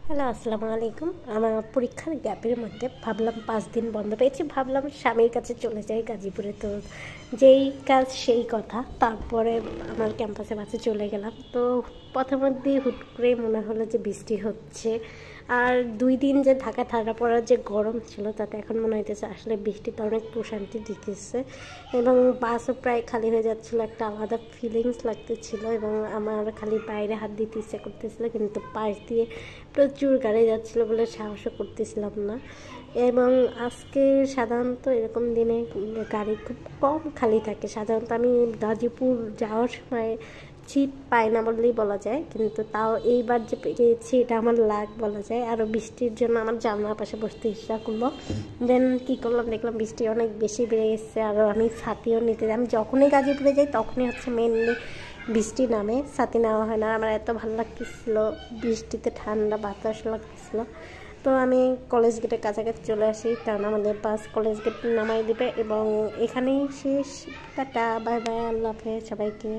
Hello, আসসালামু আলাইকুম। আমার পরীক্ষার গ্যাপের মধ্যে ভাবলাম 5 দিন বন্ধ পেয়েছি, ভাবলাম স্বামীর কাছে চলে যাই গাজীপুরে। তো যেই কাজ সেই কথা, তারপরে আমার ক্যাম্পাসে বাসে চলে গেলাম। তো পথের মধ্যে হুট করে মনে হলো যে বৃষ্টি হচ্ছে, আর 2 দিন যে ঢাকা ঠান্ডা পড়ার যে গরম ছিল, তাতে এখন মনে হইতেছে আসলে বৃষ্টিতে অনেক প্রশান্তি দিতেছে এবং বাসও প্রায় খালি হয়ে যাচ্ছিলো। একটা আলাদা ফিলিংস লাগতেছিল এবং আমার খালি বাইরে হাত দিতে ইচ্ছা করতেছিল, কিন্তু পাশ দিয়ে প্রচুর গাড়ি যাচ্ছিলো বলে সাহসও করতেছিলাম না। এবং আজকে সাধারণত এরকম দিনে গাড়ি খুব কম খালি থাকে। সাধারণত আমি গাজীপুর যাওয়ার সময় সিট পাই না বললেই বলা যায়, কিন্তু তাও এইবার যে পেয়েছি এটা আমার লাক বলা যায়। আরও বৃষ্টির জন্য আমার জানলার পাশে বসতে ইচ্ছা করলো। দেন কী করলাম, দেখলাম বৃষ্টি অনেক বেশি বেড়ে গেছে, আরও আমি ছাতিও নিতে যাই। আমি যখনই গাজীপুরে যাই তখনই মেনলি বৃষ্টি নামে, ছাতি নেওয়া হয় না। আমার এত ভালো লাগতেছিলো, বৃষ্টিতে ঠান্ডা বাতাস লাগতেছিলো। তো আমি কলেজ গেটের কাছাকাছি চলে আসি, কারণ আমাদের বাস কলেজ গেট নামাই দিবে। এবং এখানেই শেষ। টাটা, বাই বাই, আল্লাহ হাফেজ সবাইকে।